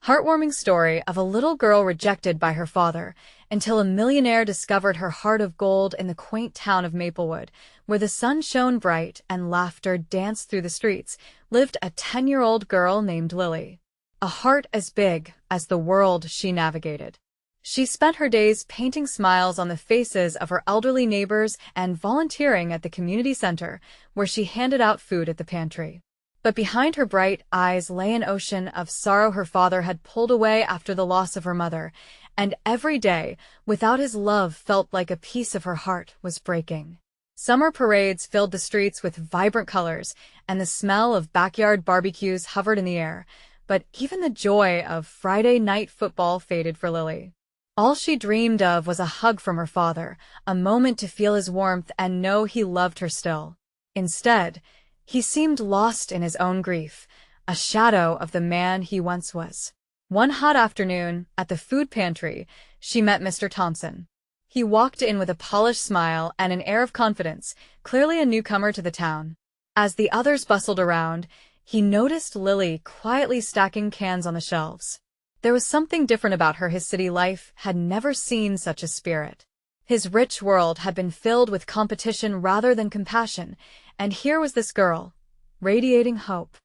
Heartwarming story of a little girl rejected by her father until a millionaire discovered her heart of gold in the quaint town of Maplewood, where the sun shone bright and laughter danced through the streets, lived a 10-year-old girl named Lily. A heart as big as the world she navigated. She spent her days painting smiles on the faces of her elderly neighbors and volunteering at the community center, where she handed out food at the pantry. But behind her bright eyes lay an ocean of sorrow. Her father had pulled away after the loss of her mother, and every day, without his love, felt like a piece of her heart was breaking. Summer parades filled the streets with vibrant colors, and the smell of backyard barbecues hovered in the air, but even the joy of Friday night football faded for Lily. All she dreamed of was a hug from her father, a moment to feel his warmth and know he loved her still. Instead, he seemed lost in his own grief, a shadow of the man he once was. One hot afternoon, at the food pantry, she met Mr. Thompson. He walked in with a polished smile and an air of confidence, clearly a newcomer to the town. As the others bustled around, he noticed Lily quietly stacking cans on the shelves. There was something different about her. His city life had never seen such a spirit. His rich world had been filled with competition rather than compassion, and here was this girl, radiating hope.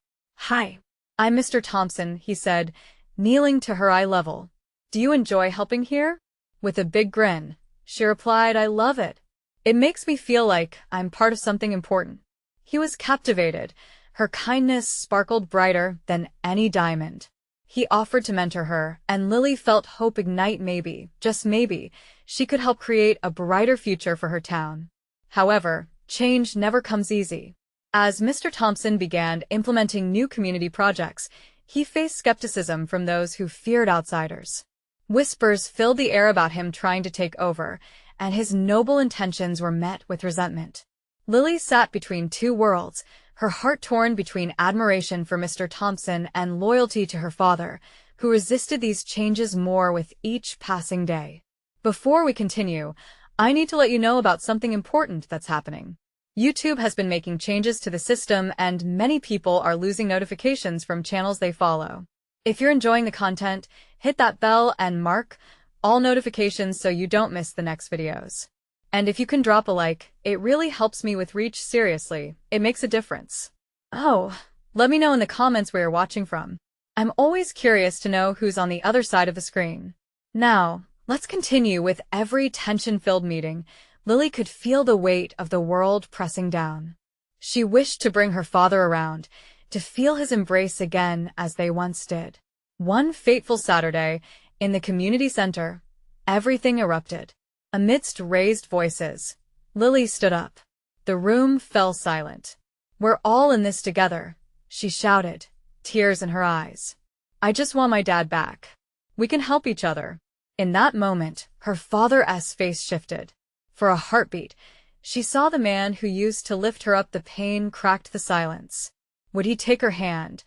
"Hi, I'm Mr. Thompson," he said, kneeling to her eye level. "Do you enjoy helping here?" With a big grin, she replied, "I love it. It makes me feel like I'm part of something important." He was captivated. Her kindness sparkled brighter than any diamond. He offered to mentor her, and Lily felt hope ignite. Maybe, just maybe, she could help create a brighter future for her town. However, change never comes easy. As Mr. Thompson began implementing new community projects, he faced skepticism from those who feared outsiders. Whispers filled the air about him trying to take over, and his noble intentions were met with resentment. Lily sat between two worlds, her heart torn between admiration for Mr. Thompson and loyalty to her father, who resisted these changes more with each passing day. Before we continue, I need to let you know about something important that's happening. YouTube has been making changes to the system, and many people are losing notifications from channels they follow. If you're enjoying the content, hit that bell and mark all notifications so you don't miss the next videos. And if you can drop a like, it really helps me with reach. Seriously, it makes a difference. Oh, let me know in the comments where you're watching from. I'm always curious to know who's on the other side of the screen. Now, let's continue. With every tension-filled meeting, Lily could feel the weight of the world pressing down. She wished to bring her father around, to feel his embrace again as they once did. One fateful Saturday, in the community center, everything erupted. Amidst raised voices, Lily stood up. The room fell silent. "We're all in this together," she shouted, tears in her eyes. "I just want my dad back. We can help each other." In that moment, her father's face shifted. For a heartbeat, she saw the man who used to lift her up. The pain cracked the silence. Would he take her hand,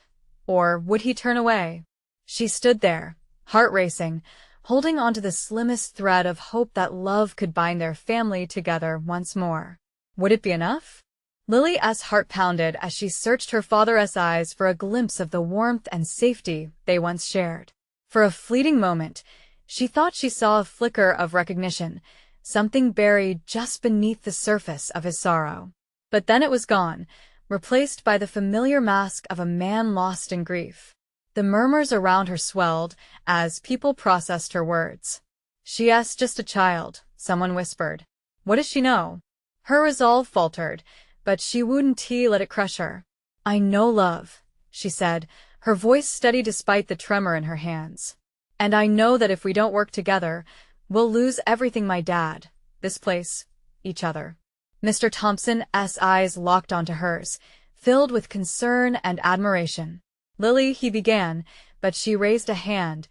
or would he turn away? She stood there, heart racing, holding onto the slimmest thread of hope that love could bind their family together once more. Would it be enough? Lily's heart pounded as she searched her father's eyes for a glimpse of the warmth and safety they once shared. For a fleeting moment, she thought she saw a flicker of recognition, something buried just beneath the surface of his sorrow. But then it was gone, replaced by the familiar mask of a man lost in grief. The murmurs around her swelled as people processed her words. "She's just a child," someone whispered. "What does she know?" Her resolve faltered, but she wouldn't let it crush her. "I know love," she said, her voice steady despite the tremor in her hands. "And I know that if we don't work together, we'll lose everything: my dad, this place, each other." Mr. Thompson's eyes locked onto hers, filled with concern and admiration. "Lily," he began, but she raised a hand,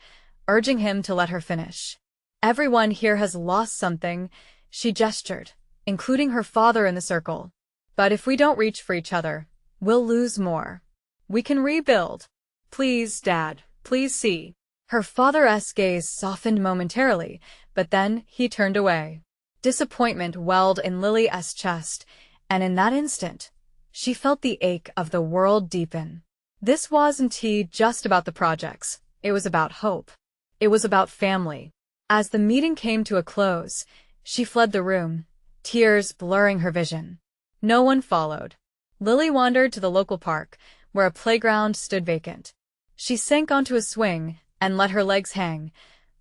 urging him to let her finish. "Everyone here has lost something," she gestured, including her father in the circle. "But if we don't reach for each other, we'll lose more. We can rebuild. Please, Dad, please see." Her father's gaze softened momentarily, but then he turned away. Disappointment welled in Lily's chest, and in that instant, she felt the ache of the world deepen. This wasn't just about the projects. It was about hope. It was about family. As the meeting came to a close, she fled the room, tears blurring her vision. No one followed. Lily wandered to the local park, where a playground stood vacant. She sank onto a swing and let her legs hang,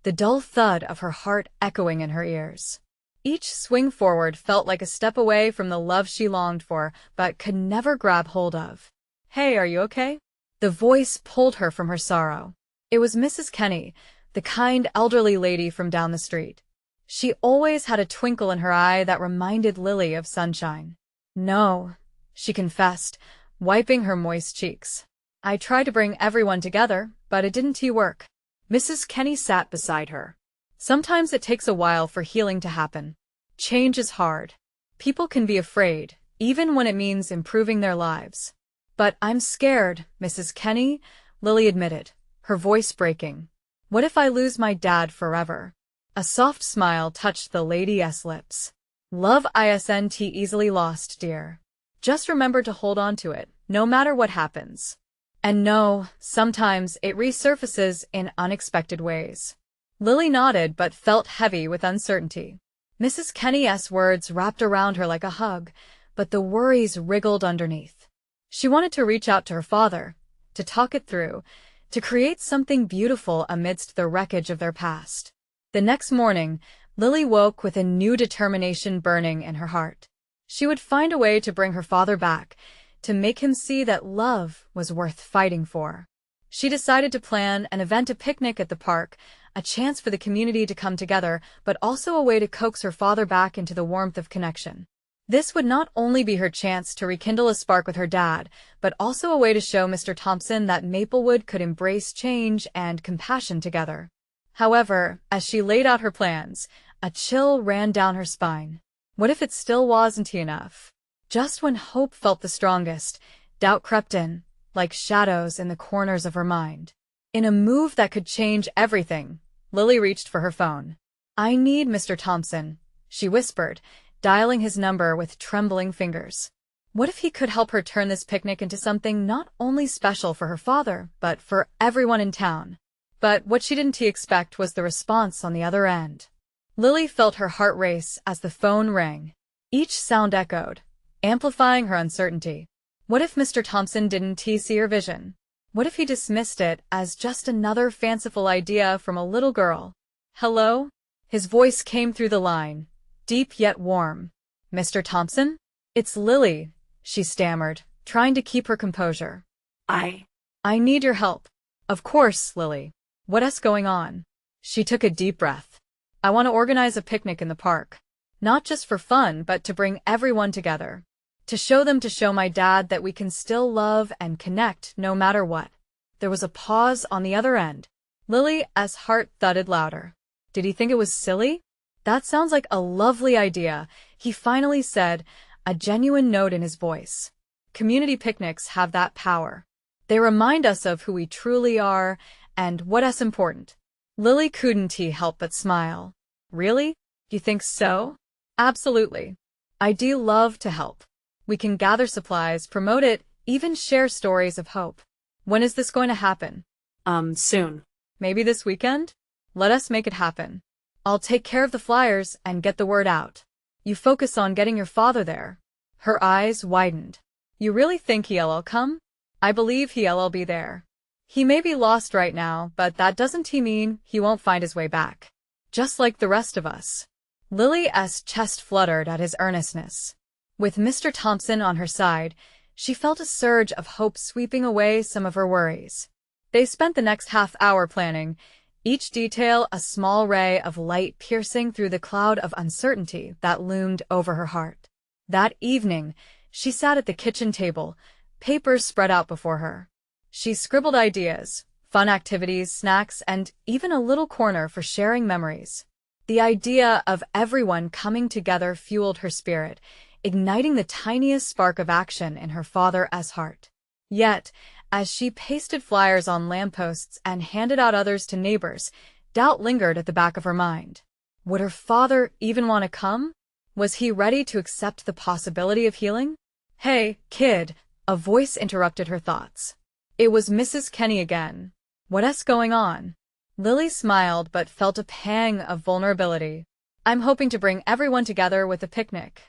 the dull thud of her heart echoing in her ears. Each swing forward felt like a step away from the love she longed for but could never grab hold of. "Hey, are you okay?" The voice pulled her from her sorrow. It was Mrs. Kenny, the kind elderly lady from down the street. She always had a twinkle in her eye that reminded Lily of sunshine. "No," she confessed, wiping her moist cheeks. "I tried to bring everyone together, but it didn't work." Mrs. Kenny sat beside her. "Sometimes it takes a while for healing to happen. Change is hard. People can be afraid, even when it means improving their lives." "But I'm scared, Mrs. Kenny," Lily admitted, her voice breaking. "What if I lose my dad forever?" A soft smile touched the lady's lips. "Love isn't easily lost, dear. Just remember to hold on to it, no matter what happens. And no, sometimes it resurfaces in unexpected ways." Lily nodded but felt heavy with uncertainty. Mrs. Kenny's words wrapped around her like a hug, but the worries wriggled underneath. She wanted to reach out to her father, to talk it through, to create something beautiful amidst the wreckage of their past. The next morning, Lily woke with a new determination burning in her heart. She would find a way to bring her father back, to make him see that love was worth fighting for. She decided to plan an event, a picnic at the park, a chance for the community to come together, but also a way to coax her father back into the warmth of connection. This would not only be her chance to rekindle a spark with her dad, but also a way to show Mr. Thompson that Maplewood could embrace change and compassion together. However, as she laid out her plans, a chill ran down her spine. What if it still wasn't enough? Just when hope felt the strongest, doubt crept in, like shadows in the corners of her mind. In a move that could change everything, Lily reached for her phone. "I need Mr. Thompson," she whispered, dialing his number with trembling fingers. What if he could help her turn this picnic into something not only special for her father, but for everyone in town? But what she didn't expect was the response on the other end. Lily felt her heart race as the phone rang. Each sound echoed, amplifying her uncertainty. What if Mr. Thompson didn't see her vision? What if he dismissed it as just another fanciful idea from a little girl? "Hello?" His voice came through the line, deep yet warm. "Mr. Thompson? It's Lily," she stammered, trying to keep her composure. I need your help." "Of course, Lily. What's going on?" She took a deep breath. "I want to organize a picnic in the park. Not just for fun, but to bring everyone together. To show my dad that we can still love and connect no matter what." There was a pause on the other end. Lily's heart thudded louder. Did he think it was silly? "That sounds like a lovely idea," he finally said, a genuine note in his voice. Community picnics have that power. They remind us of who we truly are and what's important. Lily couldn't help but smile. "Really? You think so?" "Absolutely. I do love to help. We can gather supplies, promote it, even share stories of hope." "When is this going to happen?" Soon. "Maybe this weekend? Let us make it happen. I'll take care of the flyers and get the word out. You focus on getting your father there." Her eyes widened. "You really think he'll come?" "I believe he'll be there. He may be lost right now, but that doesn't mean he won't find his way back. Just like the rest of us." Lily's chest fluttered at his earnestness. With Mr. Thompson on her side, she felt a surge of hope sweeping away some of her worries. They spent the next half hour planning, each detail a small ray of light piercing through the cloud of uncertainty that loomed over her heart. That evening, she sat at the kitchen table, papers spread out before her. She scribbled ideas, fun activities, snacks, and even a little corner for sharing memories. The idea of everyone coming together fueled her spirit, igniting the tiniest spark of action in her father's heart. Yet, as she pasted flyers on lampposts and handed out others to neighbors, doubt lingered at the back of her mind. Would her father even want to come? Was he ready to accept the possibility of healing? "Hey, kid," a voice interrupted her thoughts. It was Mrs. Kenny again. What's going on? Lily smiled but felt a pang of vulnerability. I'm hoping to bring everyone together with a picnic.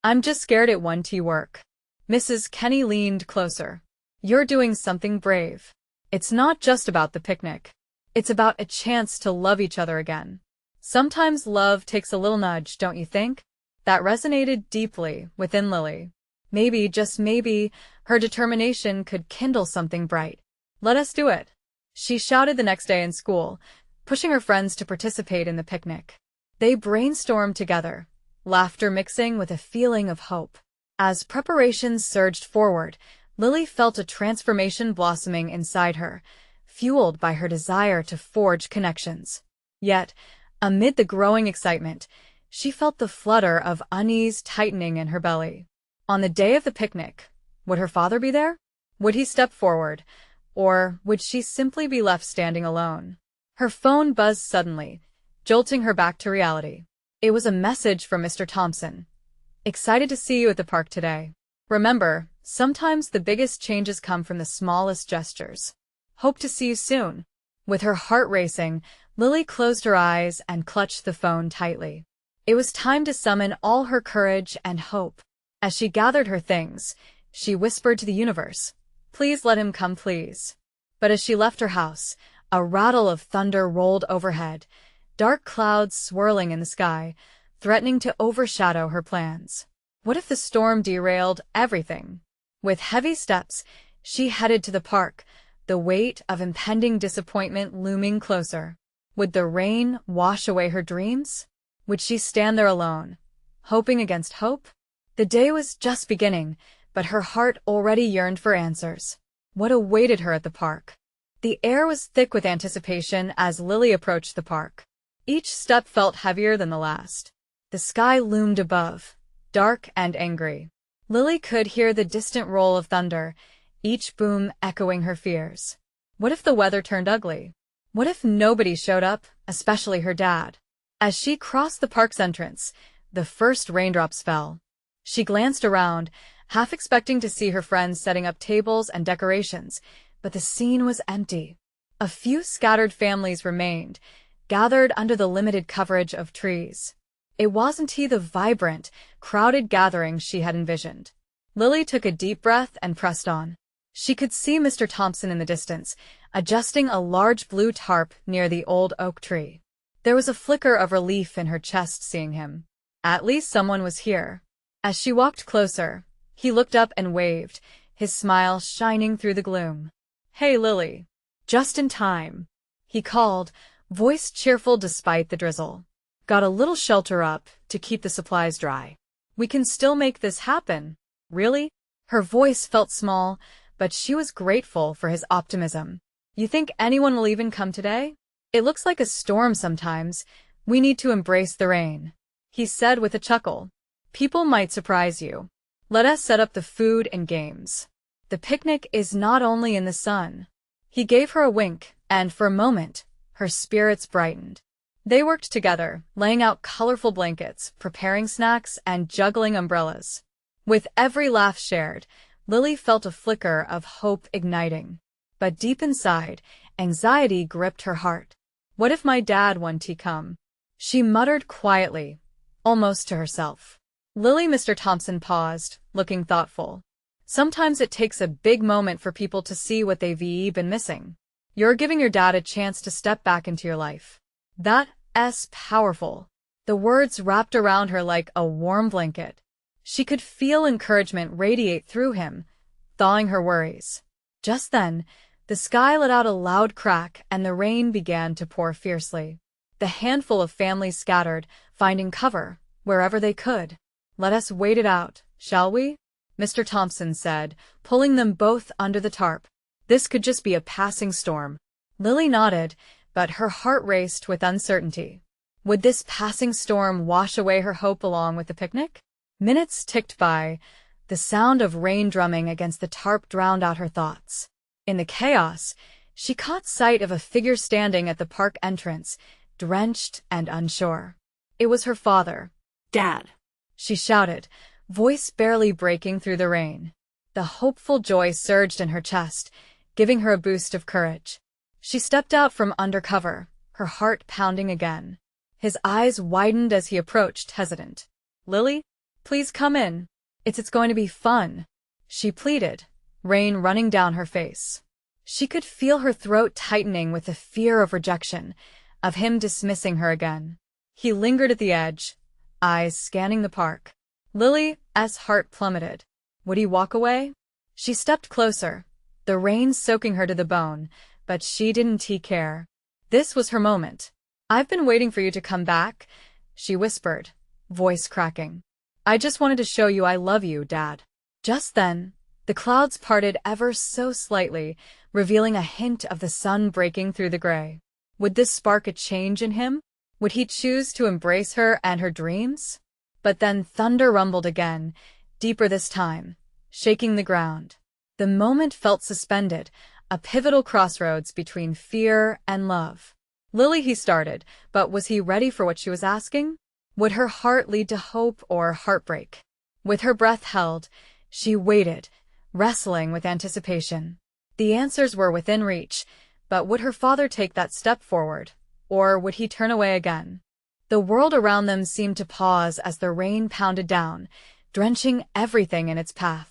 I'm just scared it won't work. Mrs. Kenny leaned closer. You're doing something brave. It's not just about the picnic. It's about a chance to love each other again. Sometimes love takes a little nudge, don't you think? That resonated deeply within Lily. Maybe, just maybe, her determination could kindle something bright. Let us do it. She shouted the next day in school, pushing her friends to participate in the picnic. They brainstormed together, laughter mixing with a feeling of hope. As preparations surged forward, Lily felt a transformation blossoming inside her, fueled by her desire to forge connections. Yet, amid the growing excitement, she felt the flutter of unease tightening in her belly. On the day of the picnic, would her father be there? Would he step forward? Or would she simply be left standing alone? Her phone buzzed suddenly, jolting her back to reality. It was a message from Mr. Thompson. Excited to see you at the park today. Remember, sometimes the biggest changes come from the smallest gestures. Hope to see you soon. With her heart racing, Lily closed her eyes and clutched the phone tightly. It was time to summon all her courage and hope. As she gathered her things, she whispered to the universe, "Please let him come, please." But as she left her house, a rattle of thunder rolled overhead, dark clouds swirling in the sky, threatening to overshadow her plans. What if the storm derailed everything? With heavy steps, she headed to the park, the weight of impending disappointment looming closer. Would the rain wash away her dreams? Would she stand there alone, hoping against hope? The day was just beginning, but her heart already yearned for answers. What awaited her at the park? The air was thick with anticipation as Lily approached the park. Each step felt heavier than the last. The sky loomed above, dark and angry. Lily could hear the distant roll of thunder, each boom echoing her fears. What if the weather turned ugly? What if nobody showed up, especially her dad? As she crossed the park's entrance, the first raindrops fell. She glanced around, half expecting to see her friends setting up tables and decorations, but the scene was empty. A few scattered families remained, gathered under the limited coverage of trees. It wasn't the vibrant, crowded gathering she had envisioned. Lily took a deep breath and pressed on. She could see Mr. Thompson in the distance, adjusting a large blue tarp near the old oak tree. There was a flicker of relief in her chest seeing him. At least someone was here. As she walked closer, he looked up and waved, his smile shining through the gloom. "Hey, Lily." "Just in time," he called, voice cheerful despite the drizzle. "Got a little shelter up to keep the supplies dry. We can still make this happen." "Really?" Her voice felt small, but she was grateful for his optimism. "You think anyone will even come today? It looks like a storm sometimes. We need to embrace the rain," he said with a chuckle. "People might surprise you. Let us set up the food and games. The picnic is not only in the sun." He gave her a wink, and for a moment, her spirits brightened. They worked together, laying out colorful blankets, preparing snacks, and juggling umbrellas. With every laugh shared, Lily felt a flicker of hope igniting. But deep inside, anxiety gripped her heart. What if my dad won't come? She muttered quietly, almost to herself. Mr. Thompson paused, looking thoughtful. Sometimes it takes a big moment for people to see what they've been missing. You're giving your dad a chance to step back into your life. That's powerful. The words wrapped around her like a warm blanket. She could feel encouragement radiate through him, thawing her worries. Just then, the sky let out a loud crack and the rain began to pour fiercely. The handful of families scattered, finding cover wherever they could. "Let us wait it out, shall we?" Mr. Thompson said, pulling them both under the tarp. "This could just be a passing storm." Lily nodded, but her heart raced with uncertainty. Would this passing storm wash away her hope along with the picnic? Minutes ticked by. The sound of rain drumming against the tarp drowned out her thoughts. In the chaos, she caught sight of a figure standing at the park entrance, drenched and unsure. It was her father. "Dad!" she shouted, voice barely breaking through the rain. The hopeful joy surged in her chest, giving her a boost of courage. She stepped out from under cover, her heart pounding again. His eyes widened as he approached, hesitant. "Lily? Please come in. It's going to be fun," she pleaded, rain running down her face. She could feel her throat tightening with the fear of rejection, of him dismissing her again. He lingered at the edge, eyes scanning the park. Lily's heart plummeted. Would he walk away? She stepped closer, the rain soaking her to the bone, but she didn't care. This was her moment. "I've been waiting for you to come back," she whispered, voice cracking. "I just wanted to show you I love you, Dad." Just then, the clouds parted ever so slightly, revealing a hint of the sun breaking through the gray. Would this spark a change in him? Would he choose to embrace her and her dreams? But then thunder rumbled again, deeper this time, shaking the ground. The moment felt suspended, a pivotal crossroads between fear and love. "Lily," he started, but was he ready for what she was asking? Would her heart lead to hope or heartbreak? With her breath held, she waited, wrestling with anticipation. The answers were within reach, but would her father take that step forward, or would he turn away again? The world around them seemed to pause as the rain pounded down, drenching everything in its path.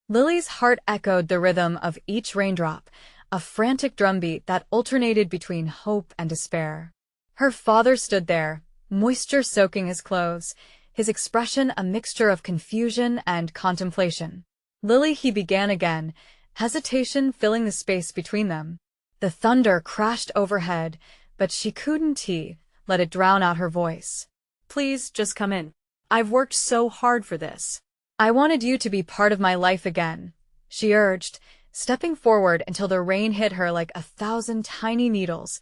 Lily's heart echoed the rhythm of each raindrop, a frantic drumbeat that alternated between hope and despair. Her father stood there, moisture soaking his clothes, his expression a mixture of confusion and contemplation. "Lily," he began again, hesitation filling the space between them. The thunder crashed overhead, but she couldn't let it drown out her voice. "Please, just come in. I've worked so hard for this. I wanted you to be part of my life again," she urged, stepping forward until the rain hit her like 1,000 tiny needles,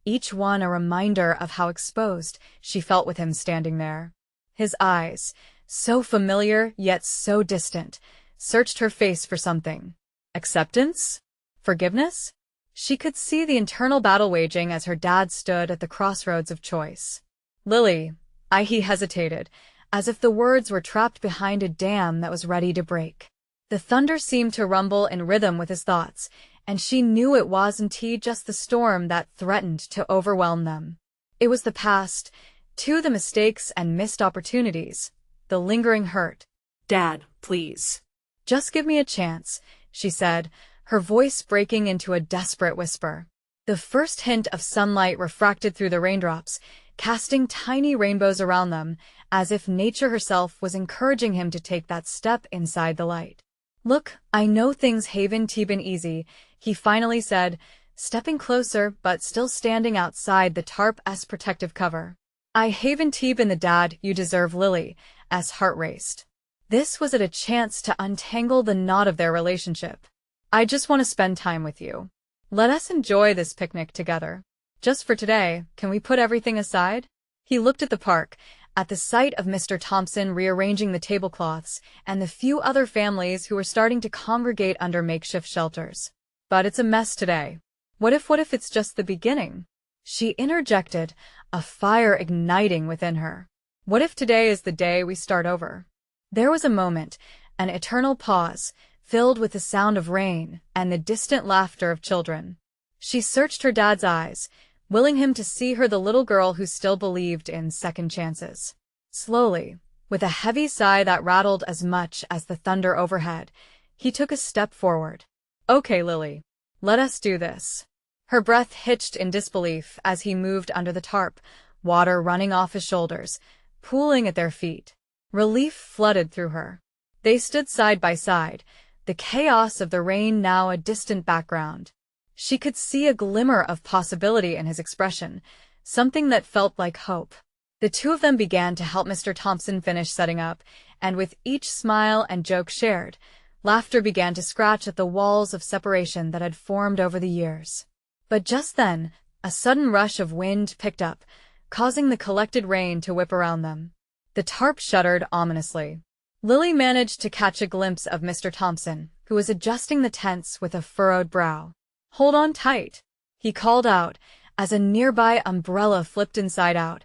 each one a reminder of how exposed she felt with him standing there. His eyes, so familiar yet so distant, searched her face for something. Acceptance? Forgiveness? She could see the internal battle waging as her dad stood at the crossroads of choice. "Lily," he hesitated, as if the words were trapped behind a dam that was ready to break. The thunder seemed to rumble in rhythm with his thoughts, and she knew it wasn't just the storm that threatened to overwhelm them. It was the past, the mistakes and missed opportunities, the lingering hurt. "Dad, please. Just give me a chance," she said, her voice breaking into a desperate whisper. The first hint of sunlight refracted through the raindrops, casting tiny rainbows around them, as if nature herself was encouraging him to take that step inside the light. "Look, I know things haven't been easy," he finally said, stepping closer but still standing outside the tarp's protective cover. "I haven't been the dad you deserve, Lily," as heart raced. This was a chance to untangle the knot of their relationship. "I just want to spend time with you. Let us enjoy this picnic together. Just for today, can we put everything aside?" He looked at the park, at the sight of Mr. Thompson rearranging the tablecloths and the few other families who were starting to congregate under makeshift shelters. "But it's a mess today. What if it's just the beginning?" She interjected, a fire igniting within her. "What if today is the day we start over?" There was a moment, an eternal pause, filled with the sound of rain and the distant laughter of children. She searched her dad's eyes, willing him to see her the little girl who still believed in second chances. Slowly, with a heavy sigh that rattled as much as the thunder overhead, he took a step forward. "Okay, Lily. Let us do this." Her breath hitched in disbelief as he moved under the tarp, water running off his shoulders, pooling at their feet. Relief flooded through her. They stood side by side, the chaos of the rain now a distant background. She could see a glimmer of possibility in his expression, something that felt like hope. The two of them began to help Mr. Thompson finish setting up, and with each smile and joke shared, laughter began to scratch at the walls of separation that had formed over the years. But just then, a sudden rush of wind picked up, causing the collected rain to whip around them. The tarp shuddered ominously. Lily managed to catch a glimpse of Mr. Thompson, who was adjusting the tents with a furrowed brow. "Hold on tight," he called out, as a nearby umbrella flipped inside out,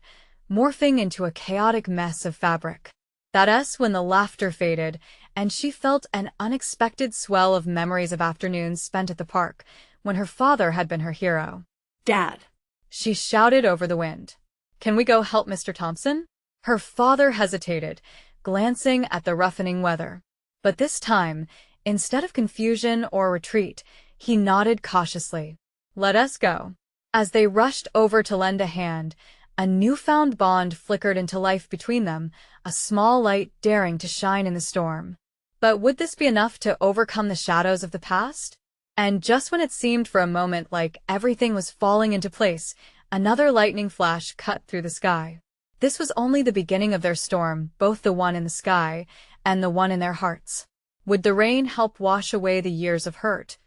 morphing into a chaotic mess of fabric. That's when the laughter faded, and she felt an unexpected swell of memories of afternoons spent at the park, when her father had been her hero. Dad. She shouted over the wind. Can we go help Mr. Thompson? Her father hesitated, glancing at the roughening weather. But this time, instead of confusion or retreat, he nodded cautiously. Let us go. As they rushed over to lend a hand, a newfound bond flickered into life between them, a small light daring to shine in the storm. But would this be enough to overcome the shadows of the past? And just when it seemed for a moment like everything was falling into place, another lightning flash cut through the sky. This was only the beginning of their storm, both the one in the sky and the one in their hearts. Would the rain help wash away the years of hurt?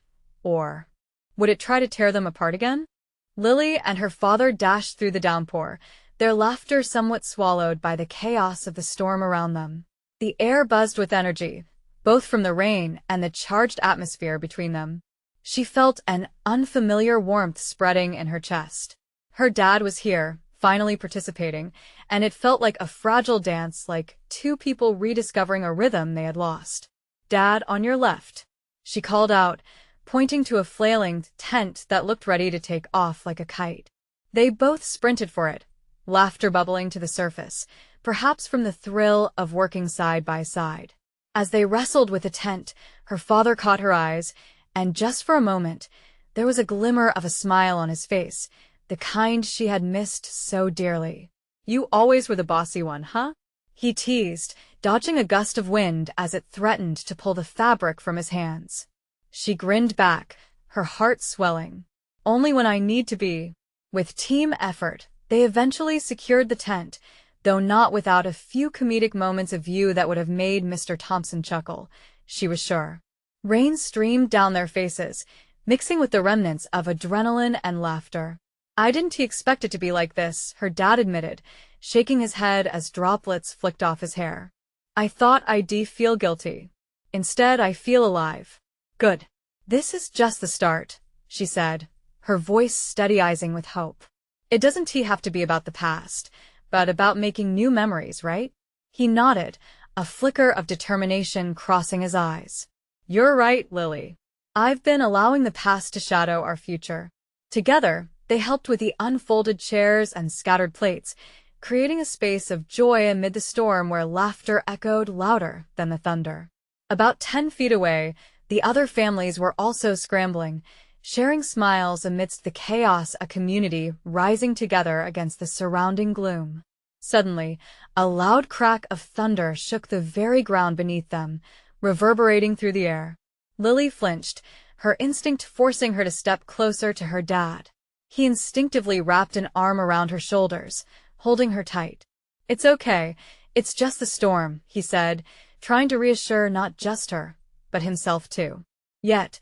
Or would it try to tear them apart again? Lily and her father dashed through the downpour, their laughter somewhat swallowed by the chaos of the storm around them. The air buzzed with energy, both from the rain and the charged atmosphere between them. She felt an unfamiliar warmth spreading in her chest. Her dad was here, finally participating, and it felt like a fragile dance, like two people rediscovering a rhythm they had lost. Dad, on your left, she called out, pointing to a flailing tent that looked ready to take off like a kite. They both sprinted for it, laughter bubbling to the surface, perhaps from the thrill of working side by side. As they wrestled with the tent, her father caught her eyes, and just for a moment, there was a glimmer of a smile on his face, the kind she had missed so dearly. You always were the bossy one, huh? He teased, dodging a gust of wind as it threatened to pull the fabric from his hands. She grinned back, her heart swelling. Only when I need to be. With team effort, they eventually secured the tent, though not without a few comedic moments of view that would have made Mr. Thompson chuckle, she was sure. Rain streamed down their faces, mixing with the remnants of adrenaline and laughter. I didn't expect it to be like this, her dad admitted, shaking his head as droplets flicked off his hair. I thought I'd feel guilty. Instead, I feel alive. Good. This is just the start, she said, her voice steady-eying with hope. It doesn't have to be about the past, but about making new memories, right? He nodded, a flicker of determination crossing his eyes. You're right, Lily. I've been allowing the past to shadow our future. Together, they helped with the unfolded chairs and scattered plates, creating a space of joy amid the storm where laughter echoed louder than the thunder. About 10 feet away, the other families were also scrambling, sharing smiles amidst the chaos, a community rising together against the surrounding gloom. Suddenly, a loud crack of thunder shook the very ground beneath them, reverberating through the air. Lily flinched, her instinct forcing her to step closer to her dad. He instinctively wrapped an arm around her shoulders, holding her tight. It's okay, it's just the storm, he said, trying to reassure not just her, but himself too. Yet,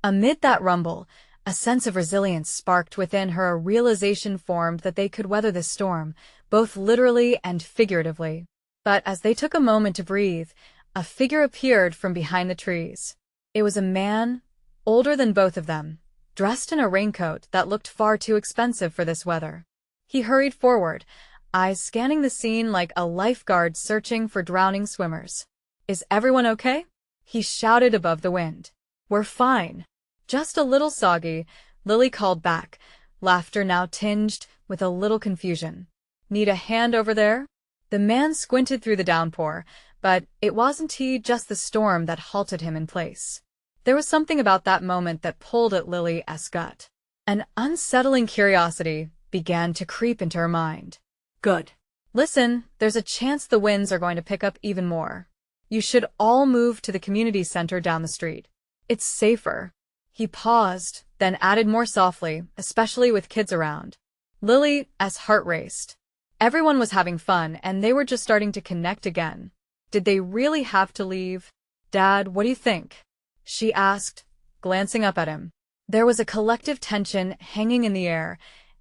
amid that rumble, a sense of resilience sparked within her, a realization formed that they could weather this storm, both literally and figuratively. But as they took a moment to breathe, a figure appeared from behind the trees. It was a man, older than both of them, dressed in a raincoat that looked far too expensive for this weather. He hurried forward, eyes scanning the scene like a lifeguard searching for drowning swimmers. Is everyone okay? He shouted above the wind. We're fine. Just a little soggy, Lily called back, laughter now tinged with a little confusion. Need a hand over there? The man squinted through the downpour, but it wasn't just the storm that halted him in place. There was something about that moment that pulled at Lily's gut. An unsettling curiosity began to creep into her mind. Good. Listen, there's a chance the winds are going to pick up even more. You should all move to the community center down the street. It's safer. He paused, then added more softly, especially with kids around. Lily's heart raced. Everyone was having fun, and they were just starting to connect again. Did they really have to leave? Dad, what do you think? She asked, glancing up at him. There was a collective tension hanging in the air,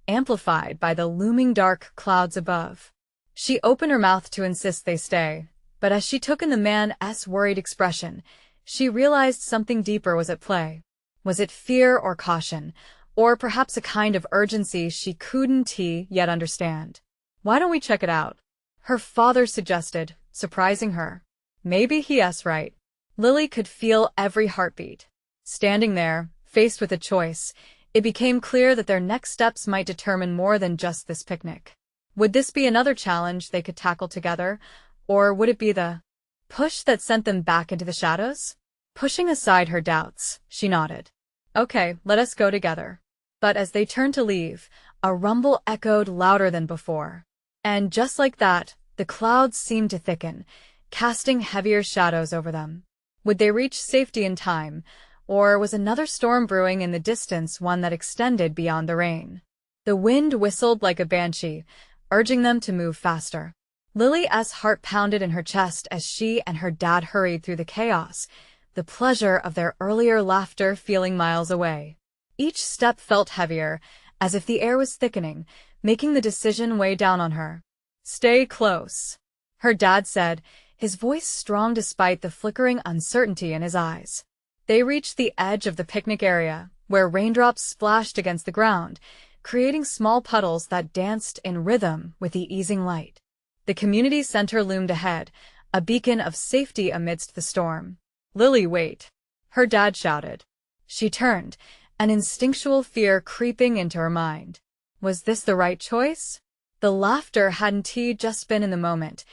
amplified by the looming dark clouds above. She opened her mouth to insist they stay, but as she took in the man's worried expression, she realized something deeper was at play. Was it fear or caution, or perhaps a kind of urgency she couldn't yet understand? Why don't we check it out? Her father suggested, surprising her. Maybe he's right. Lily could feel every heartbeat. Standing there, Faced with a choice, it became clear that their next steps might determine more than just this picnic. Would this be another challenge they could tackle together, or would it be the push that sent them back into the shadows? Pushing aside her doubts, she nodded. Okay, let us go together. But as they turned to leave, a rumble echoed louder than before. And just like that, the clouds seemed to thicken, casting heavier shadows over them. Would they reach safety in time, or was another storm brewing in the distance, one that extended beyond the rain? The wind whistled like a banshee, urging them to move faster. Lily's heart pounded in her chest as she and her dad hurried through the chaos, the pleasure of their earlier laughter feeling miles away. Each step felt heavier, as if the air was thickening, making the decision weigh down on her. Stay close, her dad said, his voice strong despite the flickering uncertainty in his eyes. They reached the edge of the picnic area, where raindrops splashed against the ground, creating small puddles that danced in rhythm with the easing light. The community center loomed ahead, a beacon of safety amidst the storm. Lily, wait, her dad shouted. She turned, an instinctual fear creeping into her mind. Was this the right choice? The laughter hadn't just been in the moment.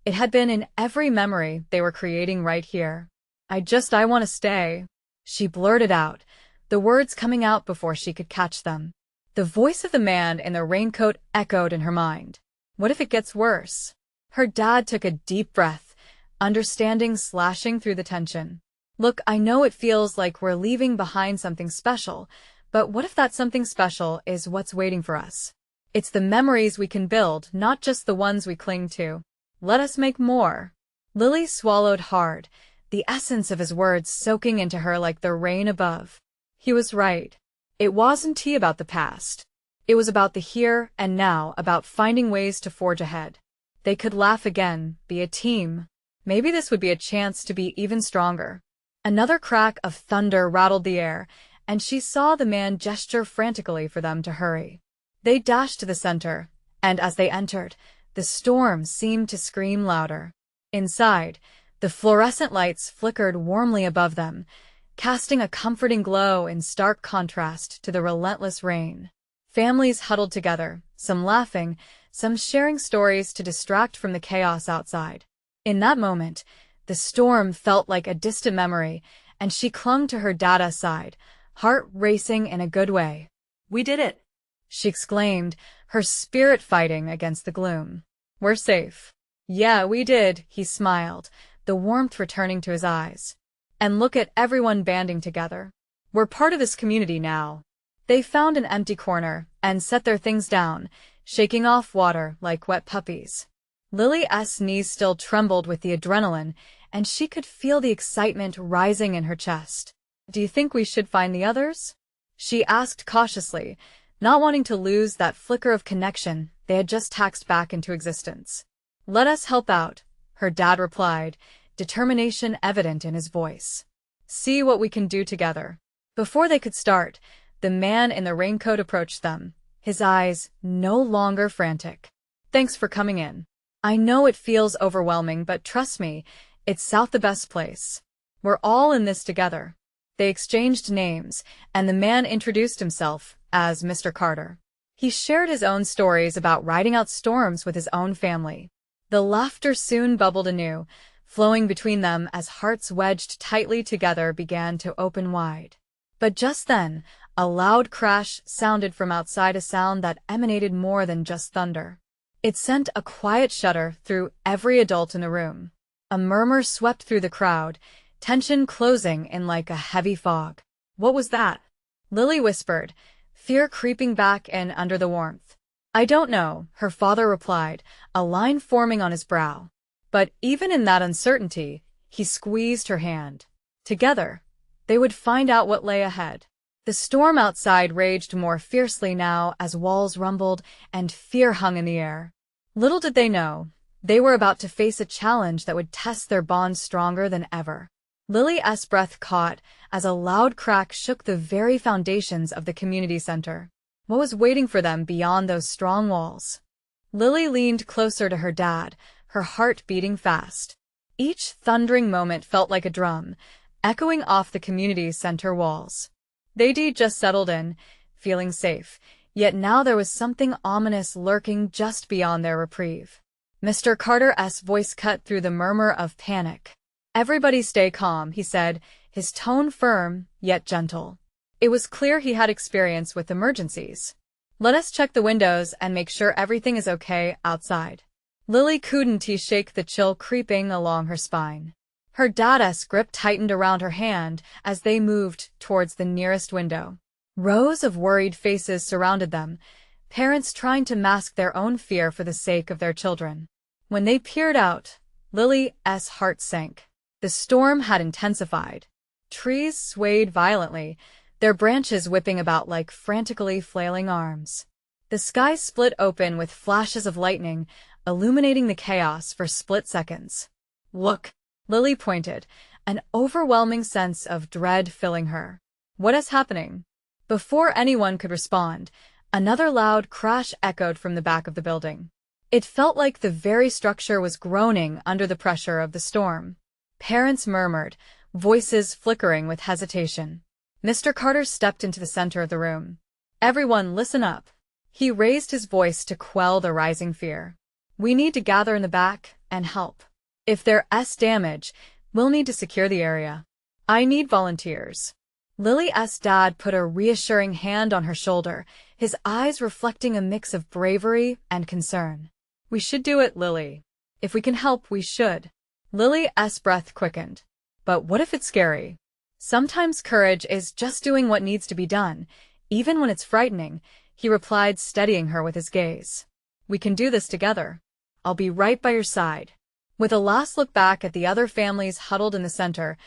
It had been in every memory they were creating right here. I want to stay, she blurted out, the words coming out before she could catch them. The voice of the man in the raincoat echoed in her mind. What if it gets worse? Her dad took a deep breath, understanding slashing through the tension. Look, I know it feels like we're leaving behind something special, but what if that something special is what's waiting for us? It's the memories we can build, not just the ones we cling to. Let us make more. Lily swallowed hard, the essence of his words soaking into her like the rain above. He was right. It wasn't about the past. It was about the here and now, about finding ways to forge ahead. They could laugh again, be a team. Maybe this would be a chance to be even stronger. Another crack of thunder rattled the air, and she saw the man gesture frantically for them to hurry. They dashed to the center, and as they entered, the storm seemed to scream louder. Inside, the fluorescent lights flickered warmly above them, casting a comforting glow in stark contrast to the relentless rain. Families huddled together, some laughing, some sharing stories to distract from the chaos outside. In that moment, the storm felt like a distant memory, and she clung to her dada's side, heart racing in a good way. We did it, she exclaimed, her spirit fighting against the gloom. We're safe. Yeah, we did, he smiled, the warmth returning to his eyes. And look at everyone banding together. We're part of this community now. They found an empty corner and set their things down, shaking off water like wet puppies. Lily's knees still trembled with the adrenaline, and she could feel the excitement rising in her chest. Do you think we should find the others? She asked cautiously, not wanting to lose that flicker of connection they had just taxed back into existence. Let us help out, her dad replied, determination evident in his voice. See what we can do together. Before they could start, the man in the raincoat approached them, his eyes no longer frantic. Thanks for coming in. I know it feels overwhelming, but trust me, it's South the best place. We're all in this together. They exchanged names, and the man introduced himself as Mr. Carter. He shared his own stories about riding out storms with his own family. The laughter soon bubbled anew, flowing between them as hearts wedged tightly together began to open wide. But just then, a loud crash sounded from outside, a sound that emanated more than just thunder. It sent a quiet shudder through every adult in the room. A murmur swept through the crowd, tension closing in like a heavy fog. What was that? Lily whispered, fear creeping back in under the warmth. I don't know, her father replied, a line forming on his brow. But even in that uncertainty, he squeezed her hand. Together, they would find out what lay ahead. The storm outside raged more fiercely now as walls rumbled and fear hung in the air. Little did they know, they were about to face a challenge that would test their bond stronger than ever. Lily's breath caught as a loud crack shook the very foundations of the community center. What was waiting for them beyond those strong walls? Lily leaned closer to her dad, her heart beating fast. Each thundering moment felt like a drum, echoing off the community center walls. They just settled in, feeling safe, yet now there was something ominous lurking just beyond their reprieve. Mr. Carter's voice cut through the murmur of panic. "Everybody stay calm," he said, his tone firm, yet gentle. It was clear he had experience with emergencies. "Let us check the windows and make sure everything is okay outside." Lily couldn't shake the chill creeping along her spine. Her dad's grip tightened around her hand as they moved towards the nearest window. Rows of worried faces surrounded them, parents trying to mask their own fear for the sake of their children. When they peered out, Lily's heart sank. The storm had intensified. Trees swayed violently, their branches whipping about like frantically flailing arms. The sky split open with flashes of lightning, illuminating the chaos for split seconds. "Look," Lily pointed, an overwhelming sense of dread filling her. "What is happening?" Before anyone could respond, another loud crash echoed from the back of the building. It felt like the very structure was groaning under the pressure of the storm. Parents murmured, voices flickering with hesitation. Mr. Carter stepped into the center of the room. "Everyone, listen up." He raised his voice to quell the rising fear. "We need to gather in the back and help. If there's damage, we'll need to secure the area. I need volunteers." Lily's dad put a reassuring hand on her shoulder, his eyes reflecting a mix of bravery and concern. "We should do it, Lily. If we can help, we should." Lily's breath quickened. "But what if it's scary?" "Sometimes courage is just doing what needs to be done, even when it's frightening," he replied, steadying her with his gaze. "We can do this together. I'll be right by your side." With a last look back at the other families huddled in the center,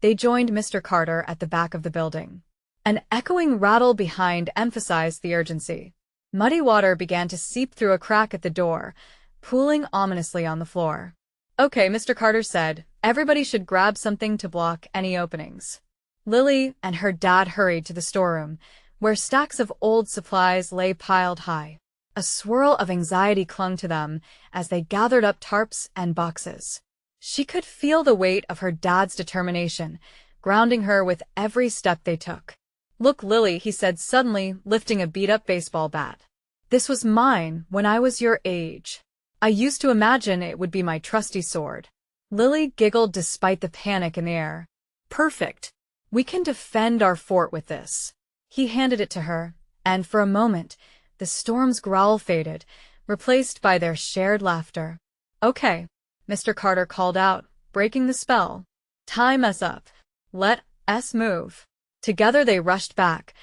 they joined Mr. Carter at the back of the building. An echoing rattle behind emphasized the urgency. Muddy water began to seep through a crack at the door, pooling ominously on the floor. "Okay," Mr. Carter said, "everybody should grab something to block any openings." Lily and her dad hurried to the storeroom, where stacks of old supplies lay piled high. A swirl of anxiety clung to them as they gathered up tarps and boxes. She could feel the weight of her dad's determination, grounding her with every step they took. "Look, Lily," he said suddenly, lifting a beat-up baseball bat. "This was mine when I was your age. I used to imagine it would be my trusty sword." Lily giggled despite the panic in the air. "Perfect. We can defend our fort with this." He handed it to her, and for a moment, the storm's growl faded, replaced by their shared laughter. "Okay," Mr. Carter called out, breaking the spell. "Time us up. Let us move." Together they rushed back,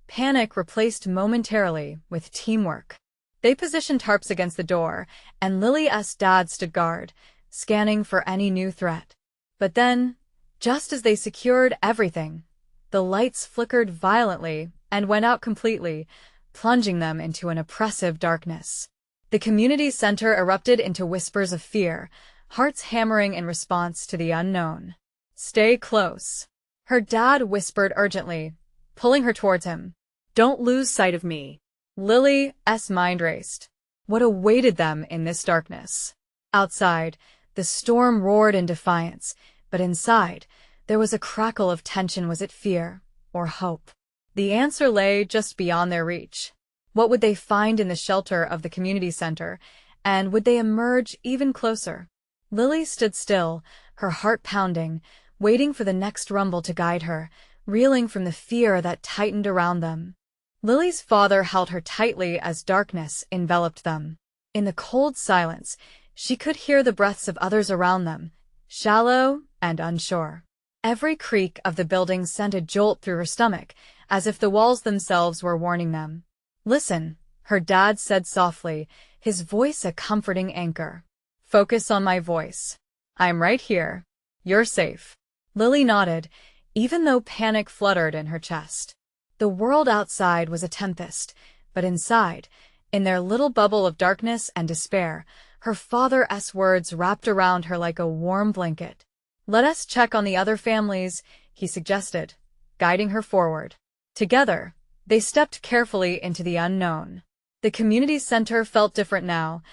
panic replaced momentarily with teamwork. They positioned tarps against the door, and Lily's dad stood guard, scanning for any new threat. But then, just as they secured everything, the lights flickered violently and went out completely, plunging them into an oppressive darkness. The community center erupted into whispers of fear, hearts hammering in response to the unknown. "Stay close," her dad whispered urgently, pulling her towards him. "Don't lose sight of me." Lily's mind raced. What awaited them in this darkness? Outside, the storm roared in defiance, but inside, there was a crackle of tension. Was it fear or hope? The answer lay just beyond their reach. What would they find in the shelter of the community center, and would they emerge even closer? Lily stood still, her heart pounding, waiting for the next rumble to guide her, reeling from the fear that tightened around them. Lily's father held her tightly as darkness enveloped them. In the cold silence, she could hear the breaths of others around them, shallow and unsure. Every creak of the building sent a jolt through her stomach, as if the walls themselves were warning them. "Listen," her dad said softly, his voice a comforting anchor. "Focus on my voice. I'm right here. You're safe." Lily nodded, even though panic fluttered in her chest. The world outside was a tempest, but inside, in their little bubble of darkness and despair, her father's words wrapped around her like a warm blanket. "Let us check on the other families," he suggested, guiding her forward. Together, they stepped carefully into the unknown. The community center felt different now.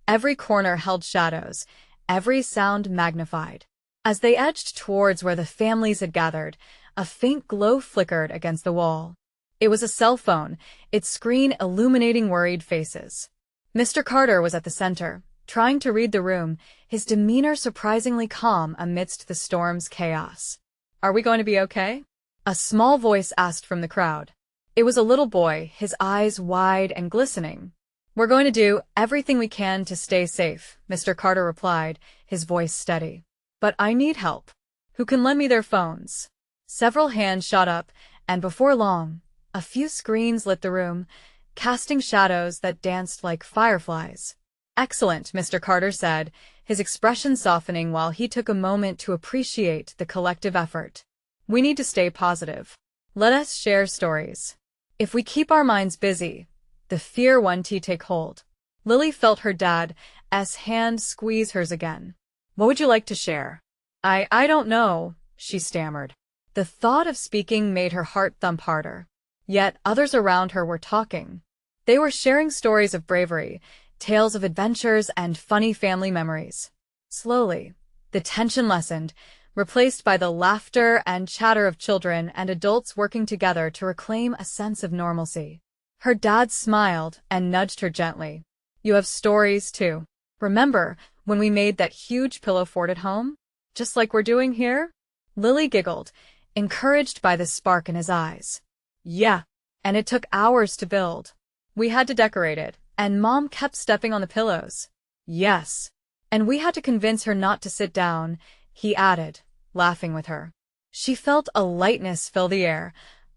Every corner held shadows, every sound magnified. As they edged towards where the families had gathered, A faint glow flickered against the wall. It was a cell phone, its screen illuminating worried faces. Mr. Carter was at the center, trying to read the room, his demeanor surprisingly calm amidst the storm's chaos. "Are we going to be okay?" a small voice asked from the crowd. It was a little boy, his eyes wide and glistening. "We're going to do everything we can to stay safe," Mr. Carter replied, his voice steady. "But I need help. Who can lend me their phones?" Several hands shot up, and before long, a few screens lit the room, casting shadows that danced like fireflies. "Excellent," Mr. Carter said, his expression softening while he took a moment to appreciate the collective effort. "We need to stay positive. Let us share stories. If we keep our minds busy, the fear won't take hold." Lily felt her dad's hand squeeze hers again. "What would you like to share?" I don't know," she stammered. The thought of speaking made her heart thump harder. Yet others around her were talking. They were sharing stories of bravery, tales of adventures, and funny family memories. Slowly, the tension lessened, replaced by the laughter and chatter of children and adults working together to reclaim a sense of normalcy. Her dad smiled and nudged her gently. "You have stories, too. Remember when we made that huge pillow fort at home? Just like we're doing here?" Lily giggled, encouraged by the spark in his eyes. "Yeah, and it took hours to build. We had to decorate it, and Mom kept stepping on the pillows." "Yes, and we had to convince her not to sit down," he added, laughing with her. She felt a lightness fill the air,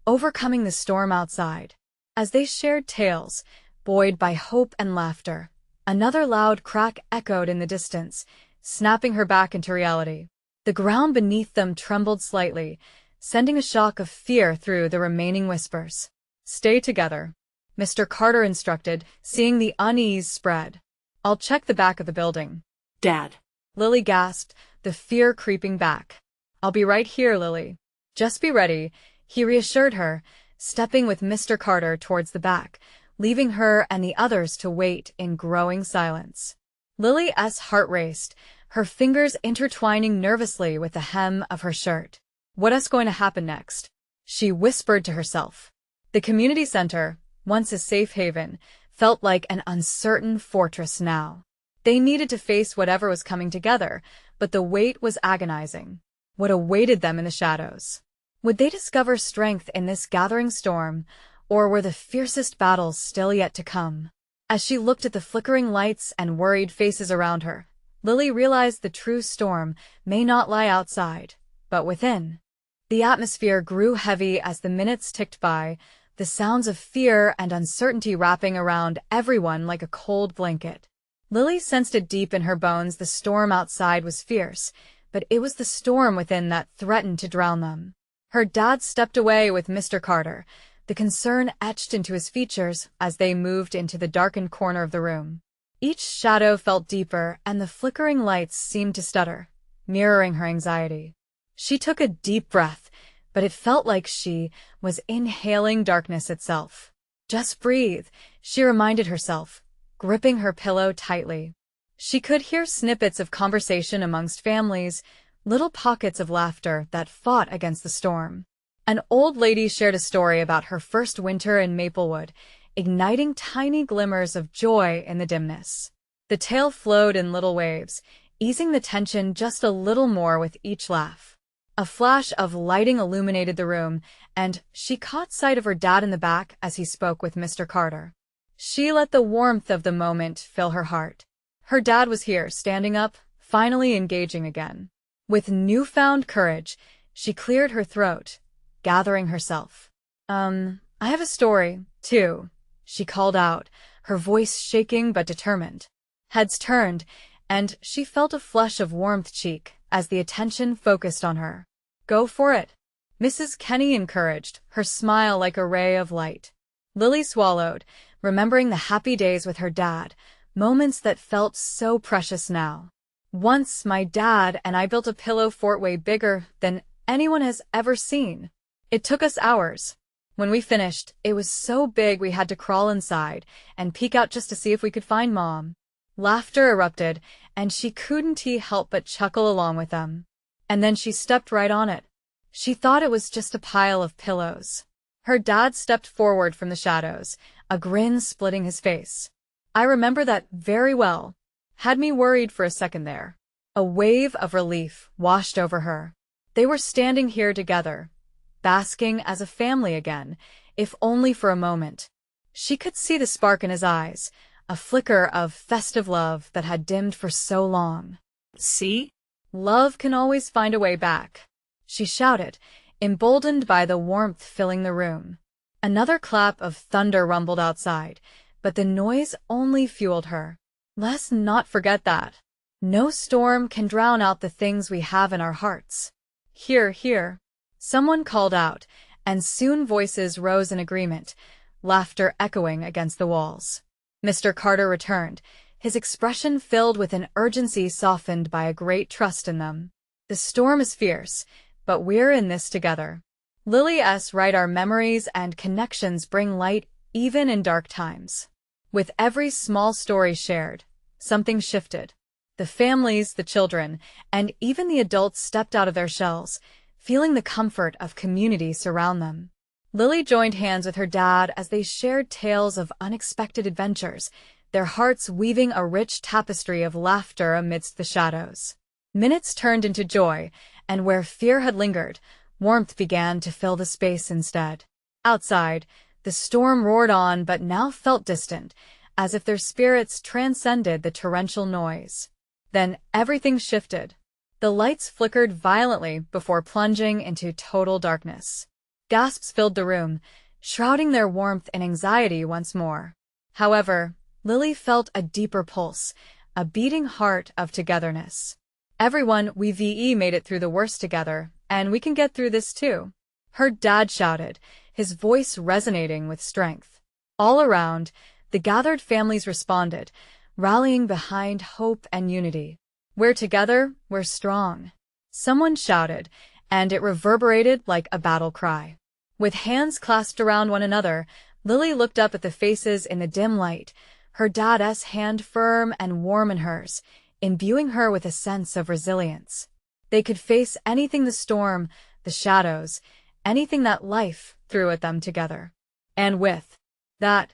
overcoming the storm outside. As they shared tales, buoyed by hope and laughter, another loud crack echoed in the distance, snapping her back into reality. The ground beneath them trembled slightly, sending a shock of fear through the remaining whispers. "Stay together," Mr. Carter instructed, seeing the unease spread. "I'll check the back of the building." "Dad," Lily gasped, the fear creeping back. "I'll be right here, Lily. Just be ready," he reassured her, stepping with Mr. Carter towards the back, leaving her and the others to wait in growing silence. Lily's heart raced, her fingers intertwining nervously with the hem of her shirt. "What's going to happen next?" she whispered to herself. The community center, once a safe haven, felt like an uncertain fortress now. They needed to face whatever was coming together, but the weight was agonizing. What awaited them in the shadows? Would they discover strength in this gathering storm, or were the fiercest battles still yet to come? As she looked at the flickering lights and worried faces around her, Lily realized the true storm may not lie outside, but within. The atmosphere grew heavy as the minutes ticked by, the sounds of fear and uncertainty wrapping around everyone like a cold blanket. Lily sensed it deep in her bones. The storm outside was fierce, but it was the storm within that threatened to drown them. Her dad stepped away with Mr. Carter, the concern etched into his features as they moved into the darkened corner of the room. Each shadow felt deeper, and the flickering lights seemed to stutter, mirroring her anxiety. She took a deep breath, but it felt like she was inhaling darkness itself. "Just breathe," she reminded herself, gripping her pillow tightly. She could hear snippets of conversation amongst families, little pockets of laughter that fought against the storm. An old lady shared a story about her first winter in Maplewood, igniting tiny glimmers of joy in the dimness. The tale flowed in little waves, easing the tension just a little more with each laugh. A flash of lighting illuminated the room, and she caught sight of her dad in the back as he spoke with Mr. Carter. She let the warmth of the moment fill her heart. Her dad was here, standing up, finally engaging again. With newfound courage, she cleared her throat, gathering herself. I have a story, too," she called out, her voice shaking but determined. Heads turned, and she felt a flush of warmth cheek as the attention focused on her. "Go for it," Mrs. Kenny encouraged, her smile like a ray of light. Lily swallowed, remembering the happy days with her dad, moments that felt so precious now. "Once my dad and I built a pillow fort way bigger than anyone has ever seen. It took us hours. When we finished, it was so big we had to crawl inside and peek out just to see if we could find Mom." Laughter erupted, and she couldn't help but chuckle along with them. "And then she stepped right on it. She thought it was just a pile of pillows. Her dad stepped forward from the shadows, a grin splitting his face. I remember that very well. Had me worried for a second there. A wave of relief washed over her. They were standing here together, basking as a family again, if only for a moment. She could see the spark in his eyes, a flicker of festive love that had dimmed for so long. See? Love can always find a way back, she shouted, emboldened by the warmth filling the room. Another clap of thunder rumbled outside, but the noise only fueled her. Let's not forget that. No storm can drown out the things we have in our hearts. Hear, hear. Someone called out, and soon voices rose in agreement, laughter echoing against the walls. Mr. Carter returned, his expression filled with an urgency softened by a great trust in them. The storm is fierce, but we're in this together. Lily S. Wright, our memories and connections bring light even in dark times. With every small story shared, something shifted. The families, the children, and even the adults stepped out of their shells, feeling the comfort of community surround them. Lily joined hands with her dad as they shared tales of unexpected adventures, their hearts weaving a rich tapestry of laughter amidst the shadows. Minutes turned into joy, and where fear had lingered, warmth began to fill the space instead. Outside, the storm roared on but now felt distant, as if their spirits transcended the torrential noise. Then everything shifted. The lights flickered violently before plunging into total darkness. Gasps filled the room, shrouding their warmth in anxiety once more. However, Lily felt a deeper pulse, a beating heart of togetherness. Everyone, we made it through the worst together, and we can get through this too. Her dad shouted, his voice resonating with strength. All around, the gathered families responded, rallying behind hope and unity. We're together, we're strong. Someone shouted, and it reverberated like a battle cry. With hands clasped around one another, Lily looked up at the faces in the dim light, her dad's hand firm and warm in hers, imbuing her with a sense of resilience. They could face anything, the storm, the shadows, anything that life threw at them together. And with that,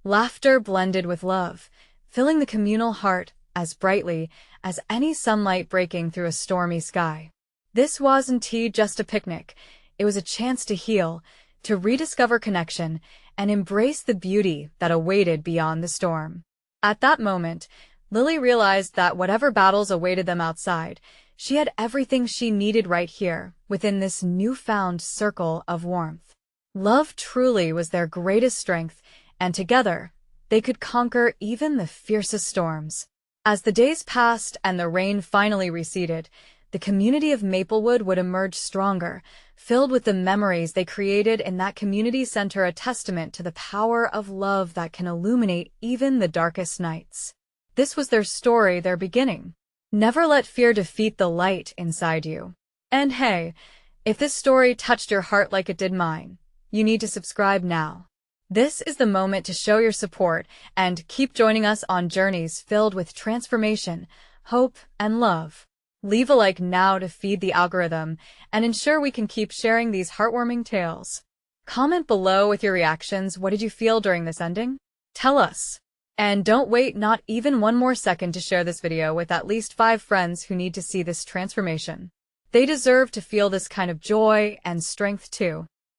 laughter blended with love, filling the communal heart as brightly as any sunlight breaking through a stormy sky. This wasn't just a picnic. It was a chance to heal, to rediscover connection, and embrace the beauty that awaited beyond the storm. At that moment, Lily realized that whatever battles awaited them outside, she had everything she needed right here, within this newfound circle of warmth. Love truly was their greatest strength, and together, they could conquer even the fiercest storms. As the days passed and the rain finally receded, the community of Maplewood would emerge stronger, filled with the memories they created in that community center, a testament to the power of love that can illuminate even the darkest nights. This was their story, their beginning. Never let fear defeat the light inside you. And hey, if this story touched your heart like it did mine, you need to subscribe now. This is the moment to show your support and keep joining us on journeys filled with transformation, hope, and love. Leave a like now to feed the algorithm and ensure we can keep sharing these heartwarming tales. Comment below with your reactions. What did you feel during this ending? Tell us. And don't wait not even one more second to share this video with at least 5 friends who need to see this transformation. They deserve to feel this kind of joy and strength too.